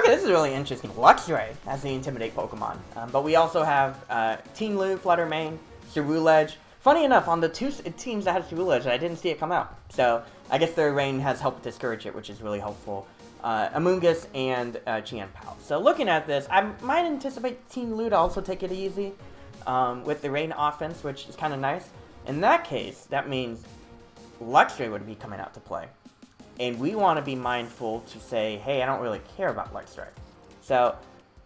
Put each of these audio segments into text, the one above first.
Okay, this is really interesting. Luxray as the Intimidate Pokemon. But we also have Teen Lu, Fluttermane, Ceruledge. Funny enough, on the two teams that had Ceruledge, I didn't see it come out. So I guess their rain has helped discourage it, which is really helpful. Amoonguss and Chien-Pao. So looking at this, I might anticipate Teen Lu to also take it easy with the rain offense, which is kind of nice. In that case, that means Luxray would be coming out to play. And we want to be mindful to say, hey, I don't really care about Luxray. So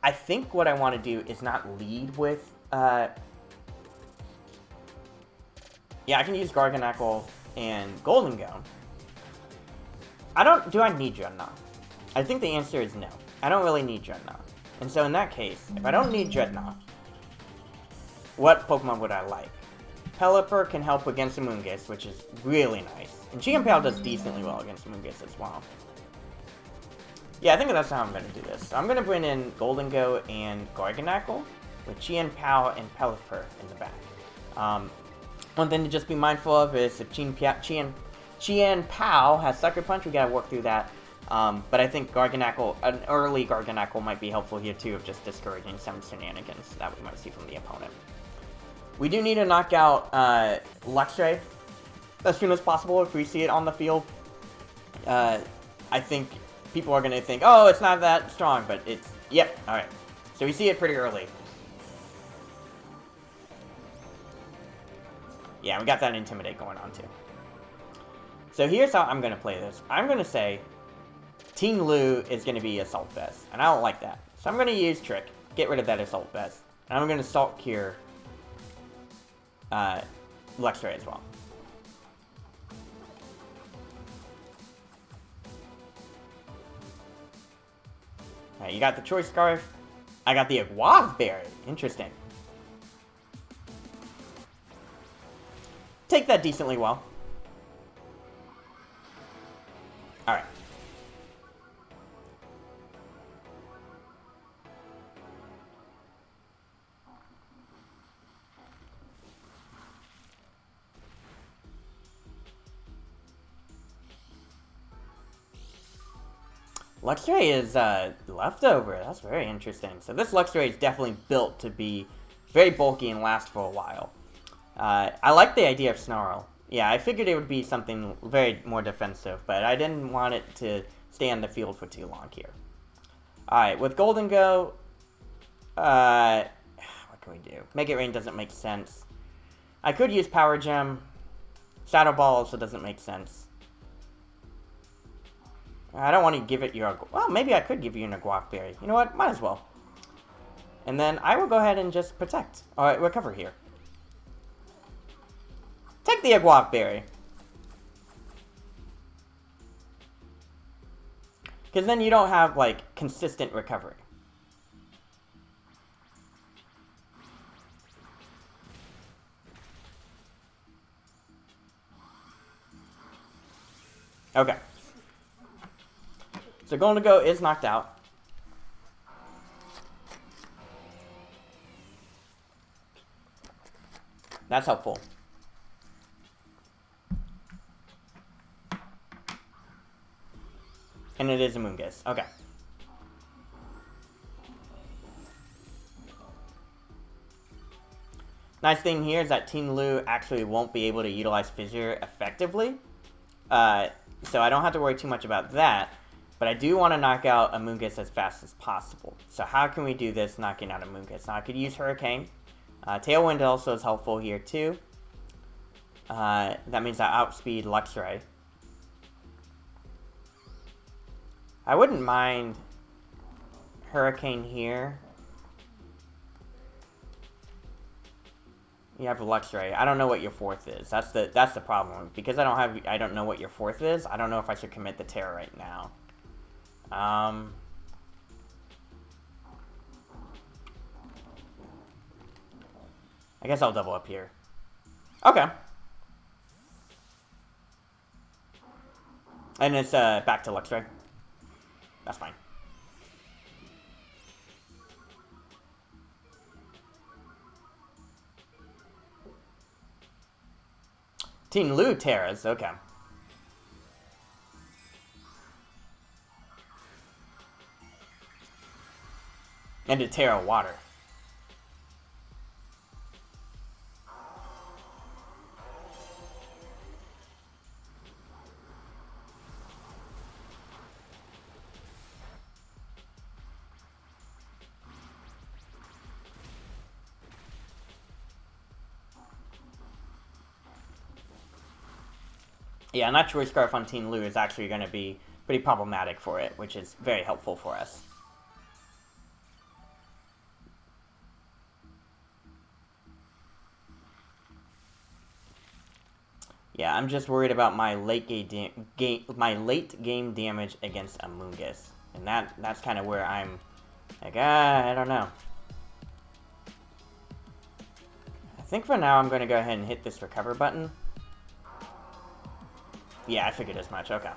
I think what I want to do is not lead with... yeah, I can use Garganacl and Golden Go. Do I need Dreadnought? I think the answer is no. I don't really need Dreadnought. And so in that case, if I don't need Dreadnought, what Pokemon would I like? Pelipper can help against Amoonguss, which is really nice. And Chien-Pao does decently well against Amoonguss as well. Yeah, I think that's how I'm going to do this. So I'm going to bring in Golden Go and Garganacl with Chien-Pao and Pelipper in the back. One thing to just be mindful of is if Chien-Pao has Sucker Punch, we got to work through that. But I think Garganacl, an early Garganacl might be helpful here too, of just discouraging some shenanigans that we might see from the opponent. We do need to knock out Luxray as soon as possible if we see it on the field. I think people are going to think, oh, it's not that strong, but it's... Yep, alright. So we see it pretty early. Yeah, we got that Intimidate going on too. So here's how I'm going to play this. I'm going to say Teen Lu is going to be Assault Vest, and I don't like that. So I'm going to use Trick, get rid of that Assault Vest, and I'm going to Salt Cure Luxray as well. Alright, you got the Choice Scarf. I got the Aguav Berry. Interesting. Take that decently well. Alright. Luxray is leftover. That's very interesting. So this Luxray is definitely built to be very bulky and last for a while. I like the idea of Snarl. Yeah, I figured it would be something very more defensive, but I didn't want it to stay on the field for too long here. Alright, with Golden Go, what can we do? Make It Rain doesn't make sense. I could use Power Gem. Shadow Ball also doesn't make sense. I don't want to give it your... Well, maybe I could give you an Aguav Berry. You know what? Might as well. And then I will go ahead and just protect. Alright, recover here. Take the Aguav Berry. Because then you don't have, like, consistent recovery. Okay. So Golden Go is knocked out. That's helpful. And it is Amoonguss. Okay. Nice thing here is that Teen Lu actually won't be able to utilize Fissure effectively. So I don't have to worry too much about that. But I do want to knock out Amoonguss as fast as possible. So how can we do this knocking out Amoonguss? Now I could use Hurricane. Tailwind also is helpful here too. That means I outspeed Luxray. I wouldn't mind Hurricane here. You have Luxray. I don't know what your fourth is. That's the problem. Because I don't know what your fourth is. I don't know if I should commit the Terror right now. I guess I'll double up here. Okay. And it's back to Luxray. That's fine. Teen Lu Terras, okay. into Terra Water. Yeah, not sure Scarf on Team Lu is actually going to be pretty problematic for it, which is very helpful for us. Yeah, I'm just worried about my late game damage against Amoonguss, and that's kind of where I'm like, I don't know. I think for now I'm going to go ahead and hit this recover button. Yeah, I figured as much. Okay.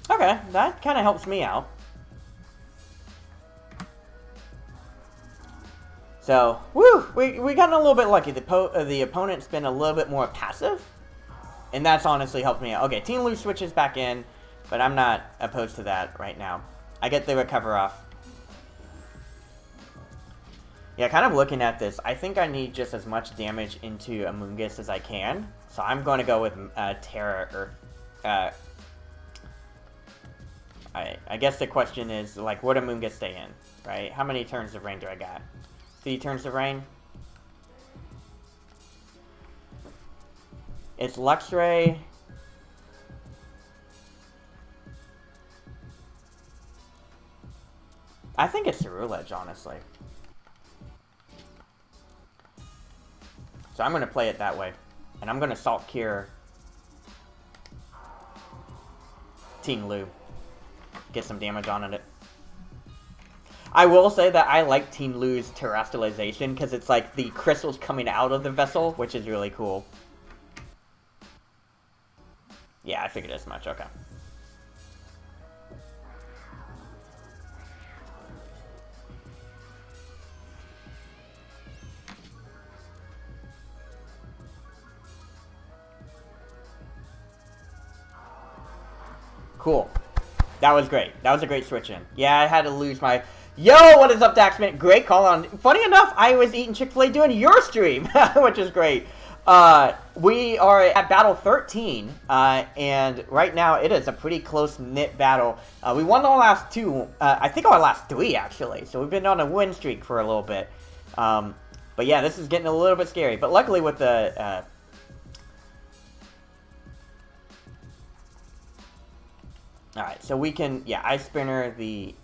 Okay, that kind of helps me out. So, woo! We gotten a little bit lucky. The opponent's been a little bit more passive, and that's honestly helped me out. Okay, Team Lu switches back in, but I'm not opposed to that right now. I get the recover off. Yeah, kind of looking at this, I think I need just as much damage into Amoonguss as I can. So I'm going to go with Terra Earth. I guess the question is, like, would Amoonguss stay in, right? How many turns of rain do I got? 3 turns of rain? It's Luxray. I think it's Ceruledge, honestly. So I'm going to play it that way. And I'm going to Salt Cure Team Lu. Get some damage on it. I will say that I like Team Lu's terrestrialization because it's like the crystals coming out of the vessel, which is really cool. Yeah, I figured as much. Okay. Cool. That was great. That was a great switch in. Yeah, I had to lose my... Yo, what is up, Daxman? Great call on... Funny enough, I was eating Chick-fil-A doing your stream, which is great. We are at Battle 13, and right now it is a pretty close-knit battle. We won our last 2, I think our last 3, actually. So we've been on a win streak for a little bit. But yeah, this is getting a little bit scary. But luckily with the... Alright, so we can, yeah, Ice Spinner the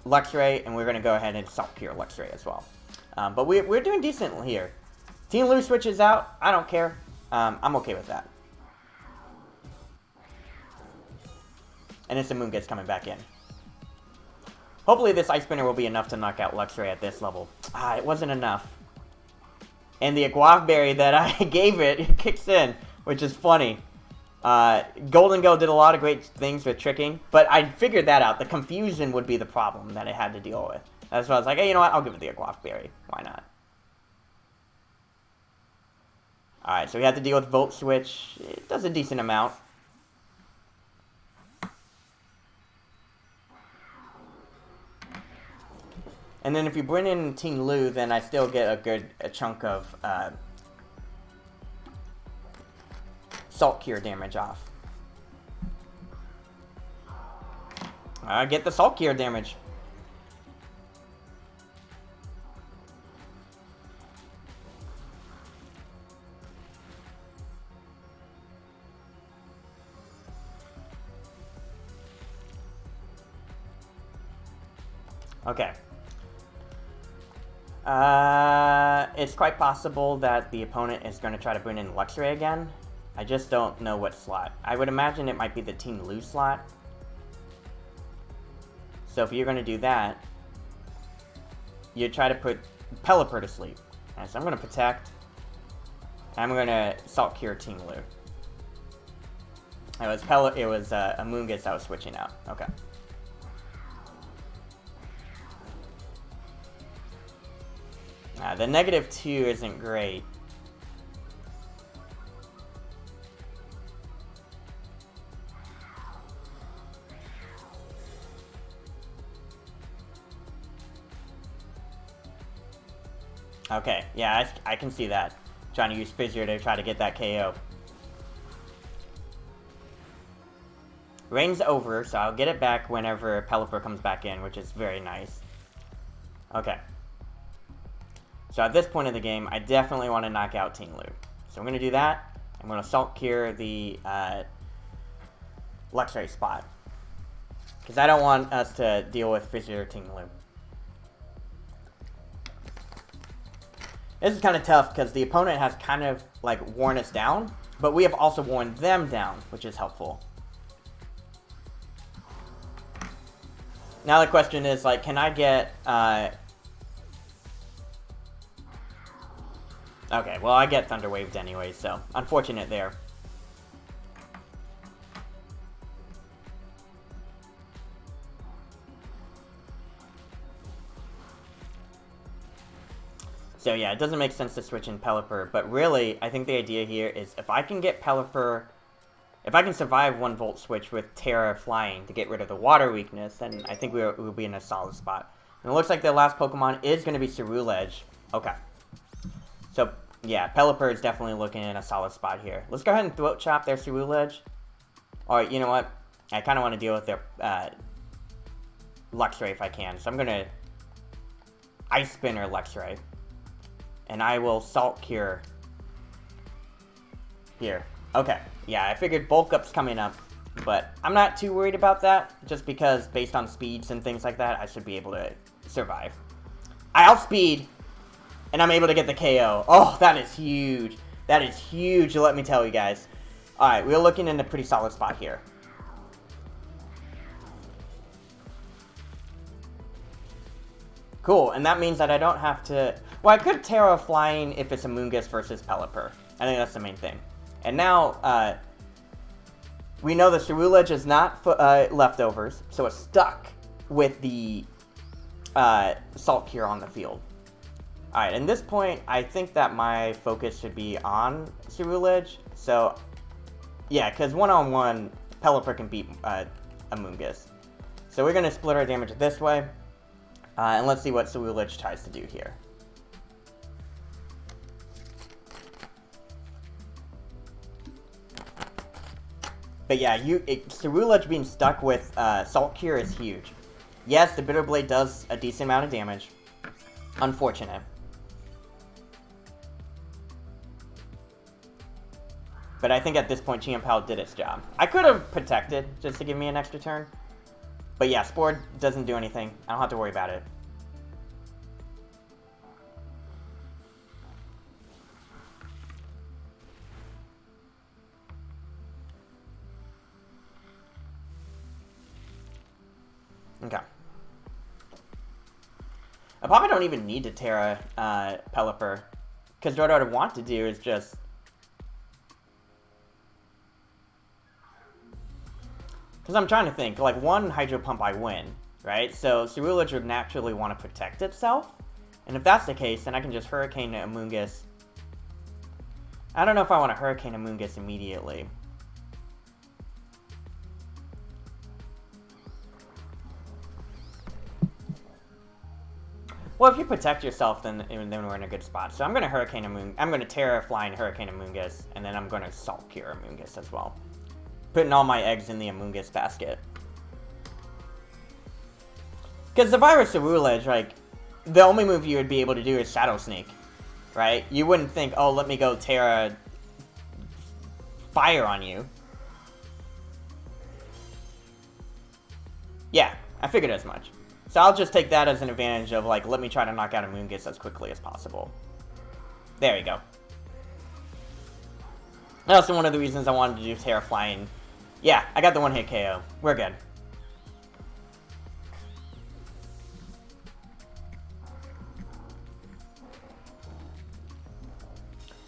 Luxray, and we're going to go ahead and Salt Cure Luxray as well. But we're doing decent here. Team Lu switches out. I don't care. I'm okay with that. And it's Amoonguss coming back in. Hopefully this Ice Spinner will be enough to knock out Luxray at this level. It wasn't enough. And the Aguave Berry that I gave it kicks in, which is funny. Golden Go did a lot of great things with tricking, but I figured that out. The confusion would be the problem that I had to deal with. That's why I was like, hey, you know what? I'll give it the Aguave Berry. Why not? Alright, so we have to deal with Volt Switch. It does a decent amount. And then if you bring in Team Lu, then I still get a chunk of Salt Cure damage off. I get the Salt Cure damage. Okay. It's quite possible that the opponent is going to try to bring in Luxray again. I just don't know what slot. I would imagine it might be the Team Lu slot. So if you're going to do that, you try to put Pelipper to sleep. Right, so I'm going to Protect. I'm going to Salt Cure Team Lu. It was Amoonguss that was switching out. Okay. The -2 isn't great. Okay, yeah, I can see that. Trying to use Fissure to try to get that KO. Rain's over, so I'll get it back whenever Pelipper comes back in, which is very nice. Okay. So at this point in the game, I definitely want to knock out Ting Lu. So I'm going to do that. I'm going to Salt Cure the Luxray spot. Because I don't want us to deal with Fissure Ting Lu. This is kind of tough because the opponent has kind of like worn us down, but we have also worn them down, which is helpful. Now the question is, like, can I get, okay, well, I get Thunder Waved anyway, so unfortunate there. So yeah, it doesn't make sense to switch in Pelipper, but really, I think the idea here is if I can get Pelipper, if I can survive 1-volt switch with Terra flying to get rid of the water weakness, then I think we'll be in a solid spot. And it looks like the last Pokemon is going to be Ceruledge. Okay. So, yeah, Pelipper is definitely looking in a solid spot here. Let's go ahead and Throat Chop their Ceruledge. Alright, you know what? I kind of want to deal with their Luxray if I can. So I'm going to Ice Spinner Luxray. And I will Salt Cure here. Okay. Yeah, I figured Bulk Up's coming up, but I'm not too worried about that, just because based on speeds and things like that, I should be able to survive. I outspeed, and I'm able to get the KO. Oh, that is huge. That is huge, let me tell you guys. Alright, we're looking in a pretty solid spot here. Cool, and that means that I don't have to... Well, I could Terra Flying if it's Amoonguss versus Pelipper. I think that's the main thing. And now, we know the Ceruledge is not leftovers, so it's stuck with the Salt Cure on the field. Alright, at this point, I think that my focus should be on Ceruledge. So, yeah, because one-on-one, Pelipper can beat Amoonguss. So we're going to split our damage this way. And let's see what Ceruledge tries to do here. But yeah, Ceruledge being stuck with Salt Cure is huge. Yes, the Bitter Blade does a decent amount of damage. Unfortunate. But I think at this point, Chien-Pao did its job. I could have protected just to give me an extra turn. But yeah, Spore doesn't do anything. I don't have to worry about it. Okay. I probably don't even need to Terra Pelipper, because what I would want to do is just... Because I'm trying to think, like, one Hydro Pump I win, right? So Ceruledge would naturally want to protect itself, and if that's the case, then I can just Hurricane Amoonguss. I don't know if I want to Hurricane Amoonguss immediately. Well, if you protect yourself, then we're in a good spot. So I'm going to Hurricane Amoonguss. I'm going to Terra Flying Hurricane Amoonguss, and then I'm going to Salt Cure Amoonguss as well. Putting all my eggs in the Amoonguss basket. Because if I were Ceruledge, like, the only move you would be able to do is Shadow Sneak, right? You wouldn't think, oh, let me go Terra Fire on you. Yeah, I figured as much. So I'll just take that as an advantage of, like, let me try to knock out Amoonguss as quickly as possible. There you go. That's also one of the reasons I wanted to do Terra Flying. Yeah, I got the one-hit KO. We're good.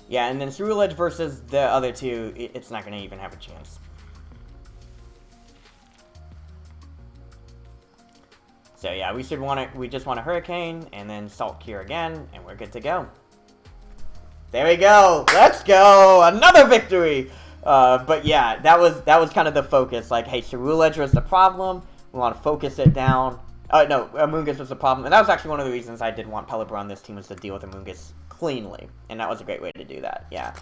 Yeah, and then Ceruledge versus the other two, it's not going to even have a chance. So yeah, we just want a Hurricane, and then Salt Cure again, and we're good to go. There we go. Let's go. Another victory. But yeah, that was kind of the focus. Like, hey, Ceruledge was the problem. We want to focus it down. No, Amoonguss was the problem. And that was actually one of the reasons I did want Pelipper on this team, was to deal with Amoonguss cleanly. And that was a great way to do that, yeah.